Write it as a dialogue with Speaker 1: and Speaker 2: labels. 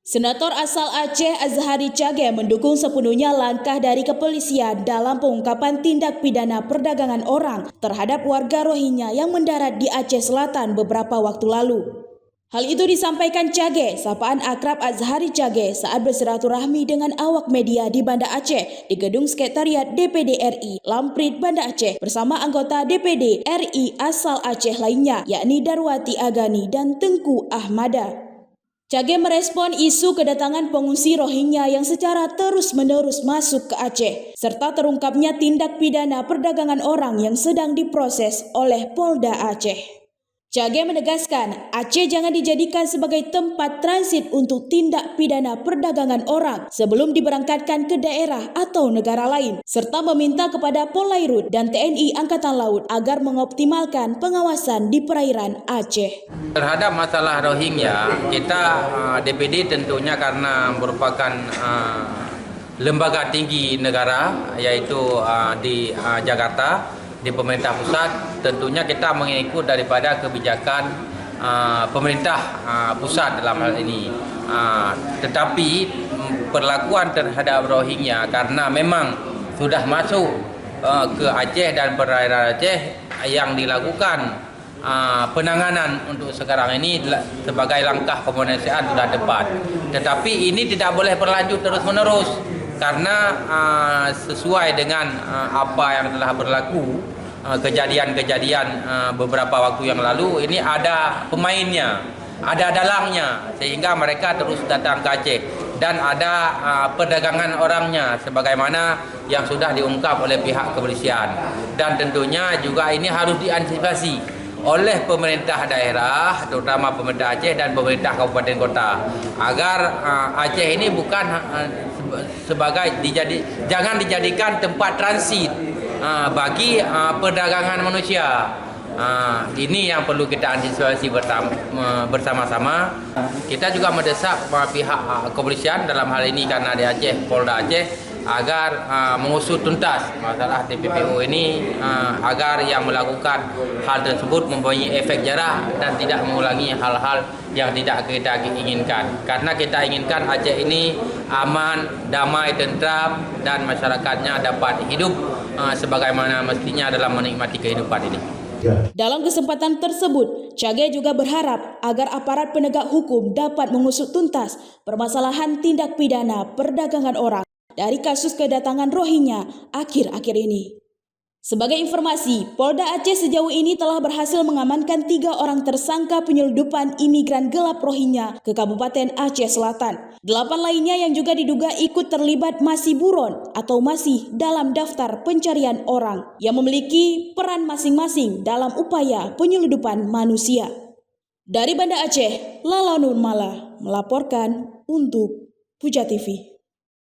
Speaker 1: Senator asal Aceh Azhari Cage mendukung sepenuhnya langkah dari kepolisian dalam pengungkapan tindak pidana perdagangan orang terhadap warga Rohingya yang mendarat di Aceh Selatan beberapa waktu lalu. Hal itu disampaikan Cage, sapaan akrab Azhari Cage saat bersilaturahmi dengan awak media di Banda Aceh di Gedung Sekretariat DPD RI Lamprit Banda Aceh bersama anggota DPD RI asal Aceh lainnya yakni Darwati Agani dan Tengku Ahmada. Cage merespon isu kedatangan pengungsi Rohingya yang secara terus-menerus masuk ke Aceh, serta terungkapnya tindak pidana perdagangan orang yang sedang diproses oleh Polda Aceh. Cage menegaskan, Aceh jangan dijadikan sebagai tempat transit untuk tindak pidana perdagangan orang sebelum diberangkatkan ke daerah atau negara lain, serta meminta kepada Polairut dan TNI Angkatan Laut agar mengoptimalkan pengawasan di perairan Aceh.
Speaker 2: Terhadap masalah Rohingya, kita DPD tentunya karena merupakan lembaga tinggi negara, yaitu di Jakarta, di pemerintah pusat, tentunya kita mengikut daripada kebijakan pemerintah pusat dalam hal ini. Tetapi perlakuan terhadap Rohingya karena memang sudah masuk ke Aceh dan perairan Aceh yang dilakukan penanganan untuk sekarang ini sebagai langkah kemanusiaan sudah tepat. Tetapi ini tidak boleh berlanjut terus-menerus karena sesuai dengan apa yang telah berlaku kejadian-kejadian beberapa waktu yang lalu, ini ada pemainnya, ada dalangnya, sehingga mereka terus datang ke Aceh dan ada perdagangan orangnya sebagaimana yang sudah diungkap oleh pihak kepolisian. Dan tentunya juga ini harus diantisipasi oleh pemerintah daerah, terutama pemerintah Aceh dan pemerintah kabupaten kota, agar Aceh ini bukan sebagai jangan dijadikan tempat transit bagi perdagangan manusia. Ini yang perlu kita antisipasi bersama-sama. Kita juga mendesak pihak kepolisian dalam hal ini karena di Aceh, Polda Aceh, agar mengusut tuntas masalah TPPO ini, agar yang melakukan hal tersebut mempunyai efek jerah dan tidak mengulangi hal-hal yang tidak kita inginkan. Karena kita inginkan Aceh ini aman, damai, tentram, dan masyarakatnya dapat hidup sebagaimana mestinya dalam menikmati kehidupan ini.
Speaker 1: Dalam kesempatan tersebut, Cage juga berharap agar aparat penegak hukum dapat mengusut tuntas permasalahan tindak pidana perdagangan orang dari kasus kedatangan Rohingya akhir-akhir ini. Sebagai informasi, Polda Aceh sejauh ini telah berhasil mengamankan 3 orang tersangka penyelundupan imigran gelap Rohingya ke Kabupaten Aceh Selatan. 8 lainnya yang juga diduga ikut terlibat masih buron atau masih dalam daftar pencarian orang yang memiliki peran masing-masing dalam upaya penyelundupan manusia. Dari Banda Aceh, Lala Nurmala melaporkan untuk Puja TV.